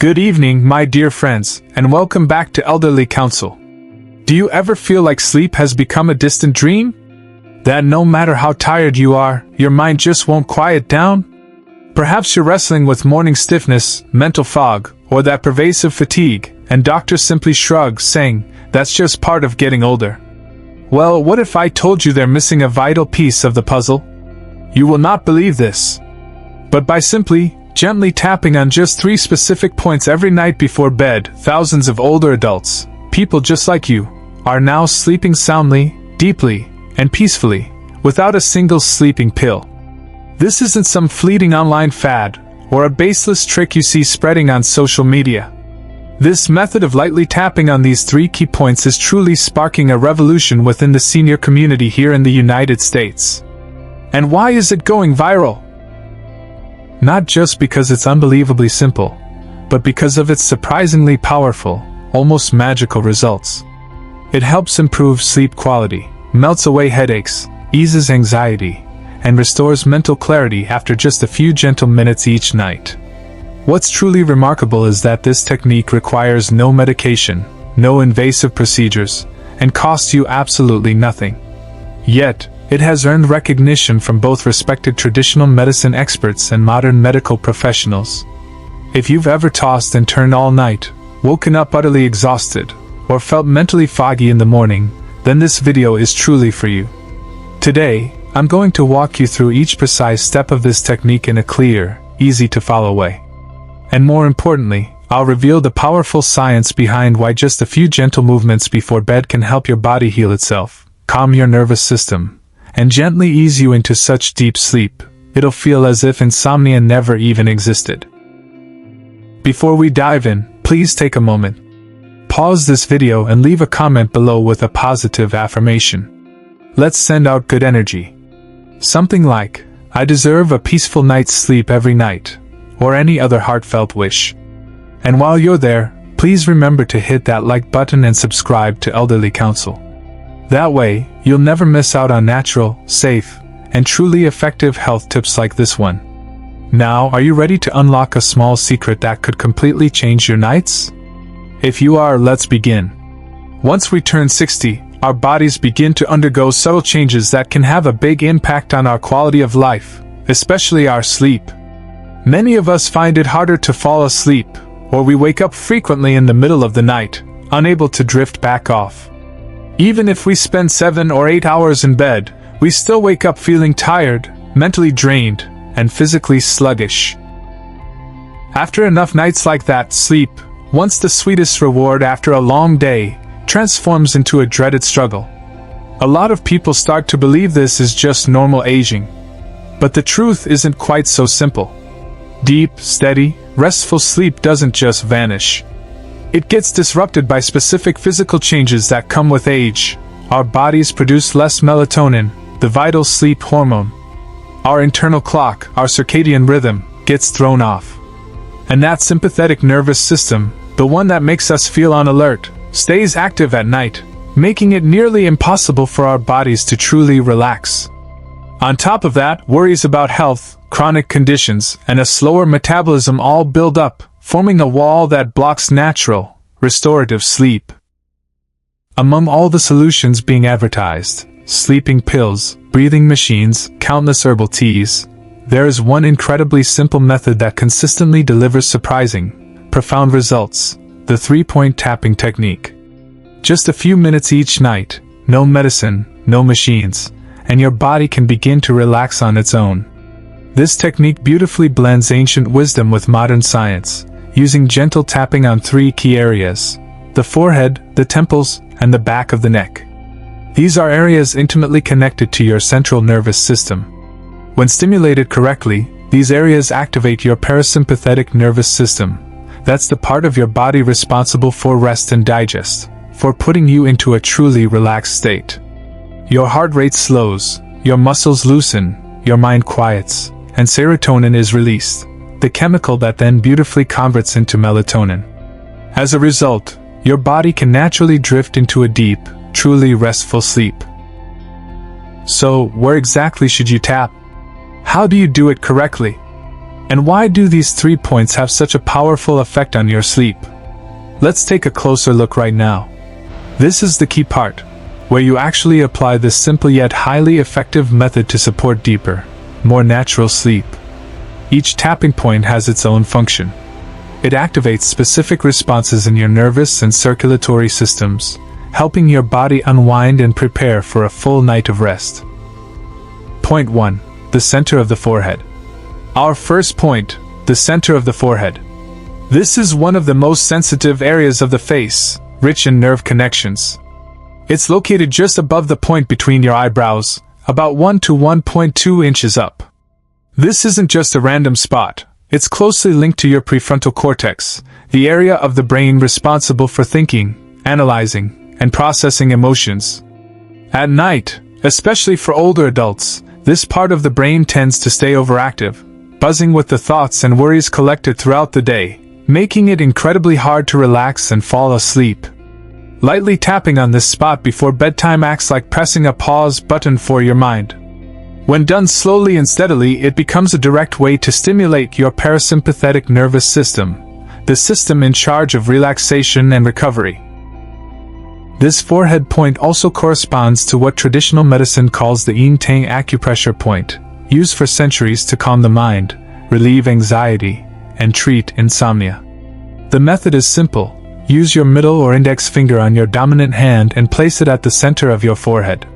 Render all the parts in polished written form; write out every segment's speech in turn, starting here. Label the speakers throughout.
Speaker 1: Good evening, my dear friends, and welcome back to Elderly Counsel. Do you ever feel like sleep has become a distant dream? That no matter how tired you are, your mind just won't quiet down? Perhaps you're wrestling with morning stiffness, mental fog, or that pervasive fatigue, and doctors simply shrug, saying, that's just part of getting older. Well, what if I told you they're missing a vital piece of the puzzle? You will not believe this. But by simply, gently tapping on just 3 specific points every night before bed, thousands of older adults, people just like you, are now sleeping soundly, deeply, and peacefully, without a single sleeping pill. This isn't some fleeting online fad, or a baseless trick you see spreading on social media. This method of lightly tapping on these 3 key points is truly sparking a revolution within the senior community here in the United States. And why is it going viral? Not just because it's unbelievably simple, but because of its surprisingly powerful, almost magical results. It helps improve sleep quality, melts away headaches, eases anxiety, and restores mental clarity after just a few gentle minutes each night. What's truly remarkable is that this technique requires no medication, no invasive procedures, and costs you absolutely nothing. Yet, it has earned recognition from both respected traditional medicine experts and modern medical professionals. If you've ever tossed and turned all night, woken up utterly exhausted, or felt mentally foggy in the morning, then this video is truly for you. Today, I'm going to walk you through each precise step of this technique in a clear, easy-to-follow way. And more importantly, I'll reveal the powerful science behind why just a few gentle movements before bed can help your body heal itself, calm your nervous system, and gently ease you into such deep sleep, it'll feel as if insomnia never even existed. Before we dive in, please take a moment. Pause this video and leave a comment below with a positive affirmation. Let's send out good energy. Something like, I deserve a peaceful night's sleep every night, or any other heartfelt wish. And while you're there, please remember to hit that like button and subscribe to Elderly Counsel. That way, you'll never miss out on natural, safe, and truly effective health tips like this one. Now, are you ready to unlock a small secret that could completely change your nights? If you are, let's begin. Once we turn 60, our bodies begin to undergo subtle changes that can have a big impact on our quality of life, especially our sleep. Many of us find it harder to fall asleep, or we wake up frequently in the middle of the night, unable to drift back off. Even if we spend 7 or 8 hours in bed, we still wake up feeling tired, mentally drained, and physically sluggish. After enough nights like that, sleep, once the sweetest reward after a long day, transforms into a dreaded struggle. A lot of people start to believe this is just normal aging. But the truth isn't quite so simple. Deep, steady, restful sleep doesn't just vanish. It gets disrupted by specific physical changes that come with age. Our bodies produce less melatonin, the vital sleep hormone. Our internal clock, our circadian rhythm, gets thrown off. And that sympathetic nervous system, the one that makes us feel on alert, stays active at night, making it nearly impossible for our bodies to truly relax. On top of that, worries about health, chronic conditions, and a slower metabolism all build up, forming a wall that blocks natural, restorative sleep. Among all the solutions being advertised, sleeping pills, breathing machines, countless herbal teas, there is one incredibly simple method that consistently delivers surprising, profound results: the 3-point tapping technique. Just a few minutes each night, no medicine, no machines, and your body can begin to relax on its own. This technique beautifully blends ancient wisdom with modern science, using gentle tapping on 3 key areas: the forehead, the temples, and the back of the neck. These are areas intimately connected to your central nervous system. When stimulated correctly, these areas activate your parasympathetic nervous system. That's the part of your body responsible for rest and digest, for putting you into a truly relaxed state. Your heart rate slows, your muscles loosen, your mind quiets, and serotonin is released, the chemical that then beautifully converts into melatonin. As a result, your body can naturally drift into a deep, truly restful sleep. So, where exactly should you tap? How do you do it correctly? And why do these 3 points have such a powerful effect on your sleep? Let's take a closer look right now. This is the key part, where you actually apply this simple yet highly effective method to support deeper, more natural sleep. Each tapping point has its own function. It activates specific responses in your nervous and circulatory systems, helping your body unwind and prepare for a full night of rest. Point 1. The center of the forehead. Our first point, the center of the forehead. This is one of the most sensitive areas of the face, rich in nerve connections. It's located just above the point between your eyebrows, about 1 to 1.2 inches up. This isn't just a random spot. It's closely linked to your prefrontal cortex, the area of the brain responsible for thinking, analyzing, and processing emotions. At night, especially for older adults, this part of the brain tends to stay overactive, buzzing with the thoughts and worries collected throughout the day, making it incredibly hard to relax and fall asleep. Lightly tapping on this spot before bedtime acts like pressing a pause button for your mind. When done slowly and steadily, it becomes a direct way to stimulate your parasympathetic nervous system, the system in charge of relaxation and recovery. This forehead point also corresponds to what traditional medicine calls the yin tang acupressure point, used for centuries to calm the mind, relieve anxiety, and treat insomnia. The method is simple. Use your middle or index finger on your dominant hand and place it at the center of your forehead.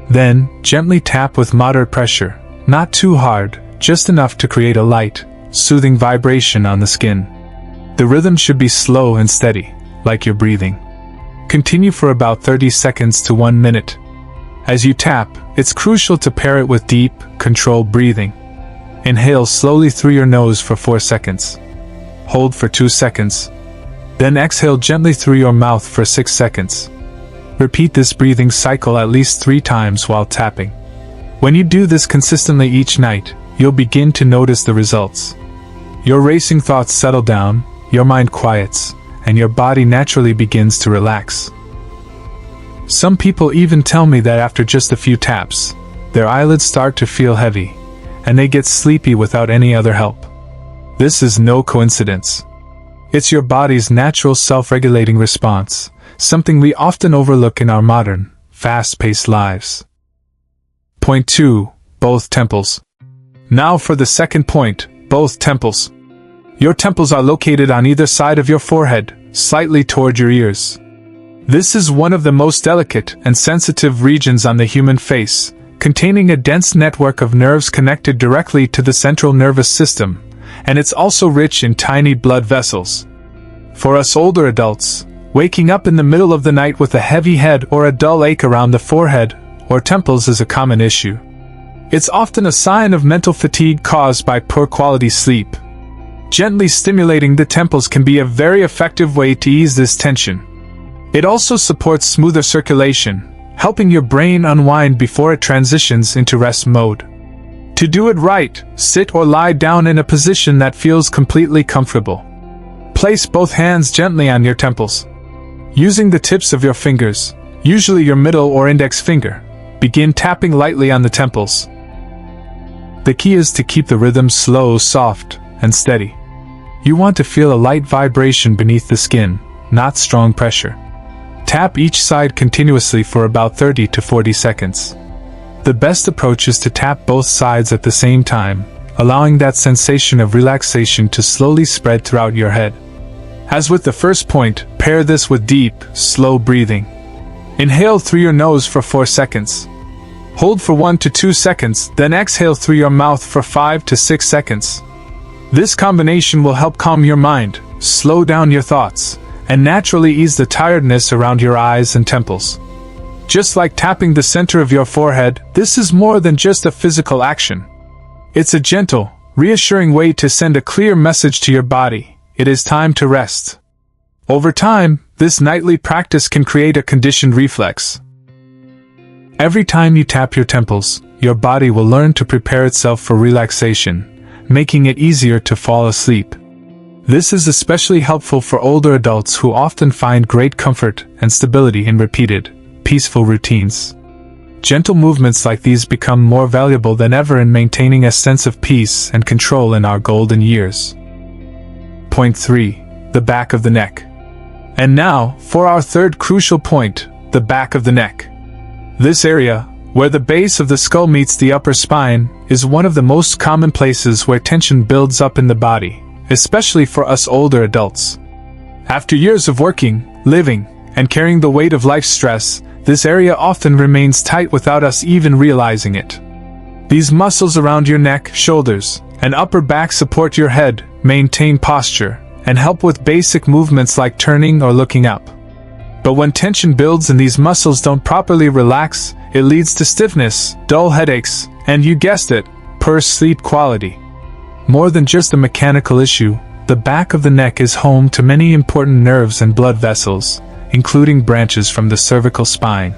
Speaker 1: Then, gently tap with moderate pressure, not too hard, just enough to create a light, soothing vibration on the skin. The rhythm should be slow and steady, like you're breathing. Continue for about 30 seconds to 1 minute. As you tap, it's crucial to pair it with deep, controlled breathing. Inhale slowly through your nose for 4 seconds. Hold for 2 seconds. Then exhale gently through your mouth for 6 seconds. Repeat this breathing cycle at least 3 times while tapping. When you do this consistently each night, you'll begin to notice the results. Your racing thoughts settle down, your mind quiets, and your body naturally begins to relax. Some people even tell me that after just a few taps, their eyelids start to feel heavy, and they get sleepy without any other help. This is no coincidence. It's your body's natural self-regulating response, something we often overlook in our modern, fast-paced lives. Point 2. Both temples. Now for the second point, both temples. Your temples are located on either side of your forehead, slightly toward your ears. This is one of the most delicate and sensitive regions on the human face, containing a dense network of nerves connected directly to the central nervous system, and it's also rich in tiny blood vessels. For us older adults, waking up in the middle of the night with a heavy head or a dull ache around the forehead or temples is a common issue. It's often a sign of mental fatigue caused by poor quality sleep. Gently stimulating the temples can be a very effective way to ease this tension. It also supports smoother circulation, helping your brain unwind before it transitions into rest mode. To do it right, sit or lie down in a position that feels completely comfortable. Place both hands gently on your temples. Using the tips of your fingers, usually your middle or index finger, begin tapping lightly on the temples. The key is to keep the rhythm slow, soft, and steady. You want to feel a light vibration beneath the skin, not strong pressure. Tap each side continuously for about 30 to 40 seconds. The best approach is to tap both sides at the same time, allowing that sensation of relaxation to slowly spread throughout your head. As with the first point, pair this with deep, slow breathing. Inhale through your nose for 4 seconds. Hold for 1 to 2 seconds, then exhale through your mouth for 5 to 6 seconds. This combination will help calm your mind, slow down your thoughts, and naturally ease the tiredness around your eyes and temples. Just like tapping the center of your forehead, this is more than just a physical action. It's a gentle, reassuring way to send a clear message to your body. It is time to rest. Over time, this nightly practice can create a conditioned reflex. Every time you tap your temples, your body will learn to prepare itself for relaxation, making it easier to fall asleep. This is especially helpful for older adults who often find great comfort and stability in repeated, peaceful routines. Gentle movements like these become more valuable than ever in maintaining a sense of peace and control in our golden years. Point 3. The back of the neck. And now, for our third crucial point, the back of the neck. This area, where the base of the skull meets the upper spine, is one of the most common places where tension builds up in the body, especially for us older adults. After years of working, living, and carrying the weight of life's stress, this area often remains tight without us even realizing it. These muscles around your neck, shoulders, and upper back support your head, maintain posture, and help with basic movements like turning or looking up. But when tension builds and these muscles don't properly relax, it leads to stiffness, dull headaches, and you guessed it, poor sleep quality. More than just a mechanical issue, the back of the neck is home to many important nerves and blood vessels, including branches from the cervical spine.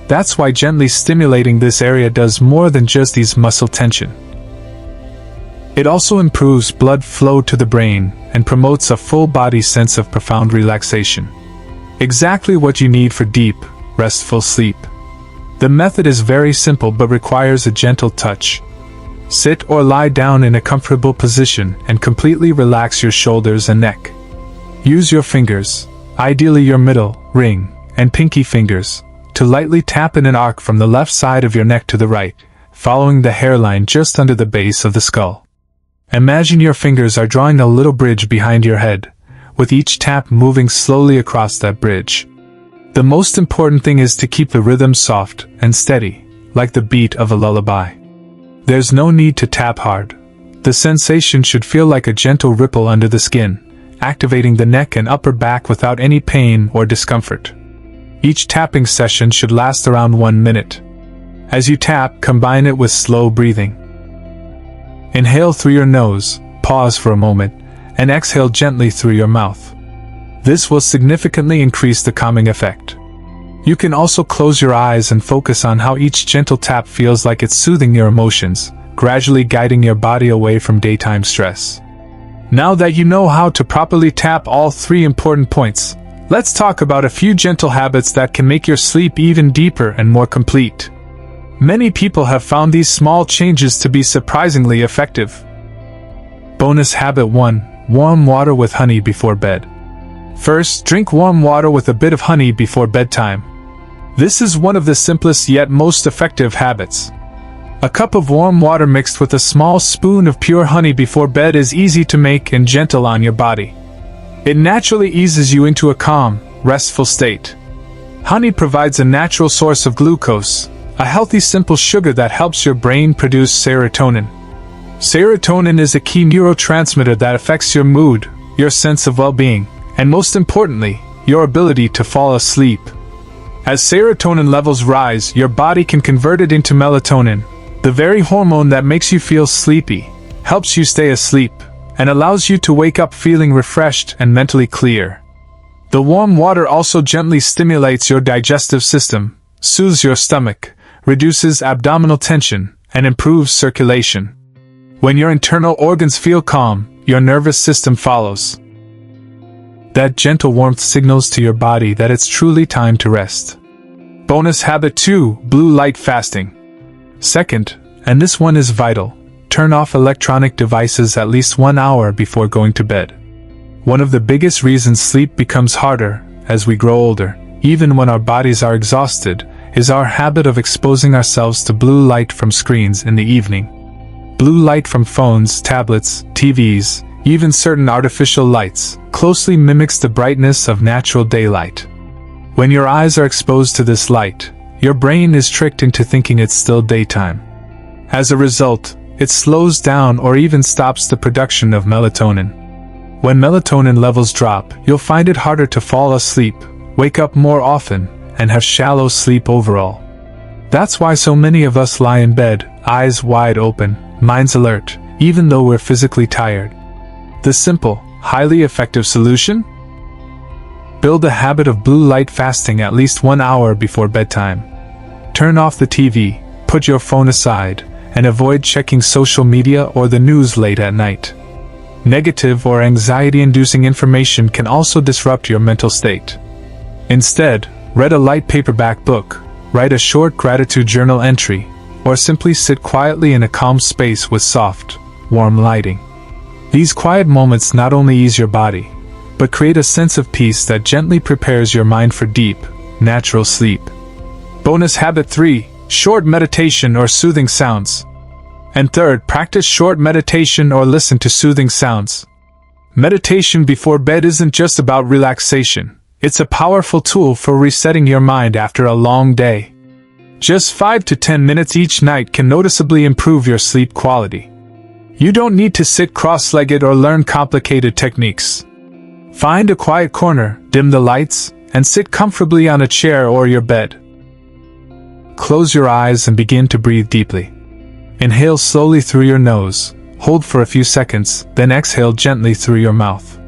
Speaker 1: That's why gently stimulating this area does more than just ease muscle tension. It also improves blood flow to the brain and promotes a full-body sense of profound relaxation. Exactly what you need for deep, restful sleep. The method is very simple but requires a gentle touch. Sit or lie down in a comfortable position and completely relax your shoulders and neck. Use your fingers, ideally your middle, ring, and pinky fingers, to lightly tap in an arc from the left side of your neck to the right, following the hairline just under the base of the skull. Imagine your fingers are drawing a little bridge behind your head, with each tap moving slowly across that bridge. The most important thing is to keep the rhythm soft and steady, like the beat of a lullaby. There's no need to tap hard. The sensation should feel like a gentle ripple under the skin, activating the neck and upper back without any pain or discomfort. Each tapping session should last around 1 minute. As you tap, combine it with slow breathing. Inhale through your nose, pause for a moment, and exhale gently through your mouth. This will significantly increase the calming effect. You can also close your eyes and focus on how each gentle tap feels like it's soothing your emotions, gradually guiding your body away from daytime stress. Now that you know how to properly tap all 3 important points, let's talk about a few gentle habits that can make your sleep even deeper and more complete. Many people have found these small changes to be surprisingly effective. Bonus habit 1. Warm water with honey before bed. First, drink warm water with a bit of honey before bedtime. This is one of the simplest yet most effective habits. A cup of warm water mixed with a small spoon of pure honey before bed is easy to make and gentle on your body. It naturally eases you into a calm, restful state. Honey provides a natural source of glucose, a healthy simple sugar that helps your brain produce serotonin. Serotonin is a key neurotransmitter that affects your mood, your sense of well-being, and most importantly, your ability to fall asleep. As serotonin levels rise, your body can convert it into melatonin, the very hormone that makes you feel sleepy, helps you stay asleep, and allows you to wake up feeling refreshed and mentally clear. The warm water also gently stimulates your digestive system, soothes your stomach, reduces abdominal tension, and improves circulation. When your internal organs feel calm, your nervous system follows. That gentle warmth signals to your body that it's truly time to rest. Bonus habit 2. Blue light fasting. Second, and this one is vital, turn off electronic devices at least 1 hour before going to bed. One of the biggest reasons sleep becomes harder as we grow older, even when our bodies are exhausted, is our habit of exposing ourselves to blue light from screens in the evening. Blue light from phones, tablets, TVs, even certain artificial lights, closely mimics the brightness of natural daylight. When your eyes are exposed to this light, your brain is tricked into thinking it's still daytime. As a result, it slows down or even stops the production of melatonin. When melatonin levels drop, you'll find it harder to fall asleep, wake up more often, and have shallow sleep overall. That's why so many of us lie in bed, eyes wide open, minds alert, even though we're physically tired. The simple, highly effective solution? Build a habit of blue light fasting at least 1 hour before bedtime. Turn off the TV, put your phone aside, and avoid checking social media or the news late at night. Negative or anxiety-inducing information can also disrupt your mental state. Instead, read a light paperback book, write a short gratitude journal entry, or simply sit quietly in a calm space with soft, warm lighting. These quiet moments not only ease your body, but create a sense of peace that gently prepares your mind for deep, natural sleep. Bonus habit 3. Short meditation or soothing sounds. And third, practice short meditation or listen to soothing sounds. Meditation before bed isn't just about relaxation. It's a powerful tool for resetting your mind after a long day. Just 5 to 10 minutes each night can noticeably improve your sleep quality. You don't need to sit cross-legged or learn complicated techniques. Find a quiet corner, dim the lights, and sit comfortably on a chair or your bed. Close your eyes and begin to breathe deeply. Inhale slowly through your nose, hold for a few seconds, then exhale gently through your mouth.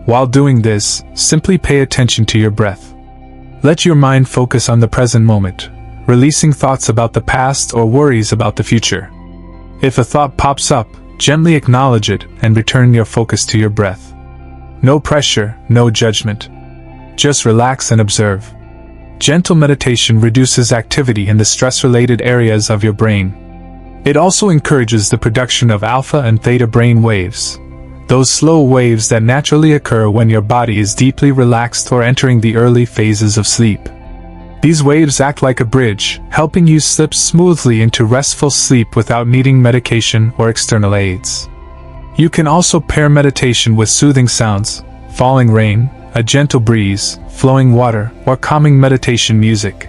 Speaker 1: While doing this, simply pay attention to your breath. Let your mind focus on the present moment, releasing thoughts about the past or worries about the future. If a thought pops up, gently acknowledge it and return your focus to your breath. No pressure, no judgment. Just relax and observe. Gentle meditation reduces activity in the stress-related areas of your brain. It also encourages the production of alpha and theta brain waves, those slow waves that naturally occur when your body is deeply relaxed or entering the early phases of sleep. These waves act like a bridge, helping you slip smoothly into restful sleep without needing medication or external aids. You can also pair meditation with soothing sounds, falling rain, a gentle breeze, flowing water, or calming meditation music.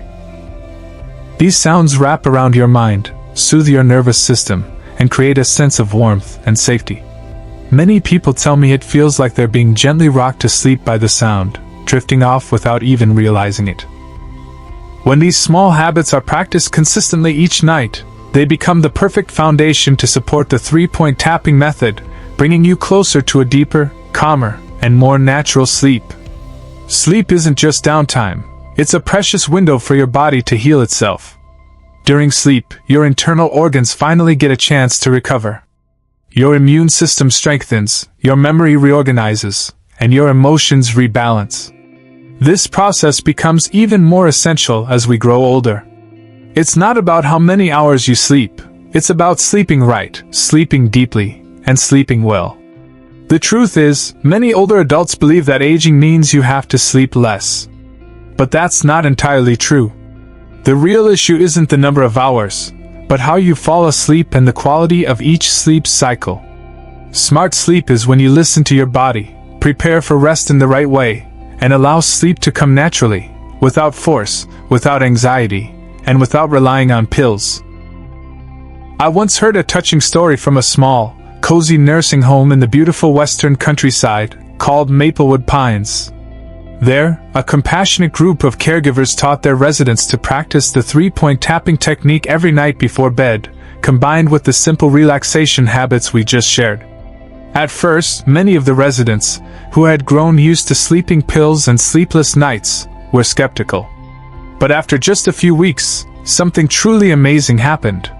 Speaker 1: These sounds wrap around your mind, soothe your nervous system, and create a sense of warmth and safety. Many people tell me it feels like they're being gently rocked to sleep by the sound, drifting off without even realizing it. When these small habits are practiced consistently each night, they become the perfect foundation to support the 3-point tapping method, bringing you closer to a deeper, calmer, and more natural sleep. Sleep isn't just downtime, it's a precious window for your body to heal itself. During sleep, your internal organs finally get a chance to recover. Your immune system strengthens, your memory reorganizes, and your emotions rebalance. This process becomes even more essential as we grow older. It's not about how many hours you sleep, it's about sleeping right, sleeping deeply, and sleeping well. The truth is, many older adults believe that aging means you have to sleep less. But that's not entirely true. The real issue isn't the number of hours, but how you fall asleep and the quality of each sleep cycle. Smart sleep is when you listen to your body, prepare for rest in the right way, and allow sleep to come naturally, without force, without anxiety, and without relying on pills. I once heard a touching story from a small, cozy nursing home in the beautiful western countryside, called Maplewood Pines. There, a compassionate group of caregivers taught their residents to practice the 3-point tapping technique every night before bed, combined with the simple relaxation habits we just shared. At first, many of the residents, who had grown used to sleeping pills and sleepless nights, were skeptical. But after just a few weeks, something truly amazing happened.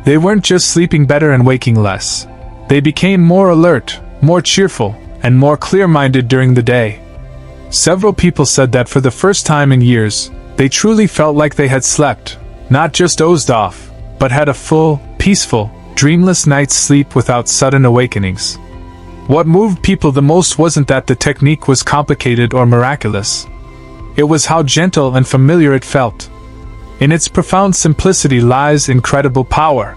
Speaker 1: They weren't just sleeping better and waking less. They became more alert, more cheerful, and more clear-minded during the day. Several people said that for the first time in years, they truly felt like they had slept, not just dozed off, but had a full, peaceful, dreamless night's sleep without sudden awakenings. What moved people the most wasn't that the technique was complicated or miraculous. It was how gentle and familiar it felt. In its profound simplicity lies incredible power.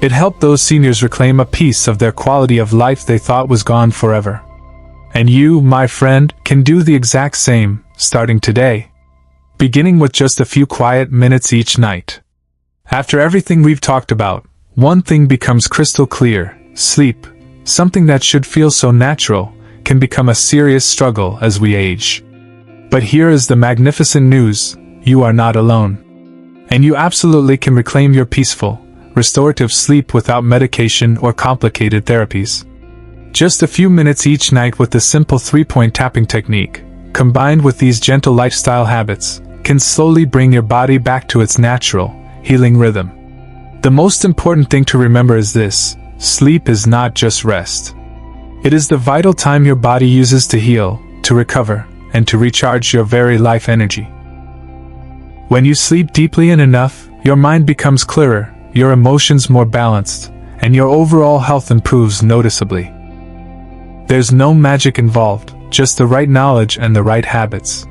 Speaker 1: It helped those seniors reclaim a piece of their quality of life they thought was gone forever. And you, my friend, can do the exact same, starting today. Beginning with just a few quiet minutes each night. After everything we've talked about, one thing becomes crystal clear: sleep, something that should feel so natural, can become a serious struggle as we age. But here is the magnificent news: you are not alone. And you absolutely can reclaim your peaceful, restorative sleep without medication or complicated therapies. Just a few minutes each night with the simple 3-point tapping technique, combined with these gentle lifestyle habits, can slowly bring your body back to its natural, healing rhythm. The most important thing to remember is this: sleep is not just rest. It is the vital time your body uses to heal, to recover, and to recharge your very life energy. When you sleep deeply and enough, your mind becomes clearer, your emotions more balanced, and your overall health improves noticeably. There's no magic involved, just the right knowledge and the right habits.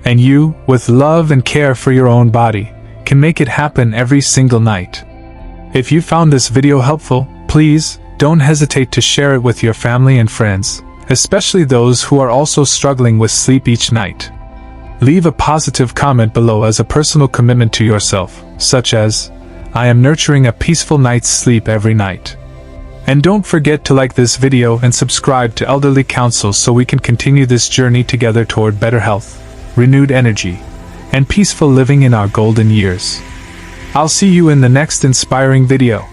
Speaker 1: And you, with love and care for your own body, can make it happen every single night. If you found this video helpful, please don't hesitate to share it with your family and friends, especially those who are also struggling with sleep each night. Leave a positive comment below as a personal commitment to yourself, such as, "I am nurturing a peaceful night's sleep every night." And don't forget to like this video and subscribe to Elderly Counsel so we can continue this journey together toward better health, renewed energy, and peaceful living in our golden years. I'll see you in the next inspiring video.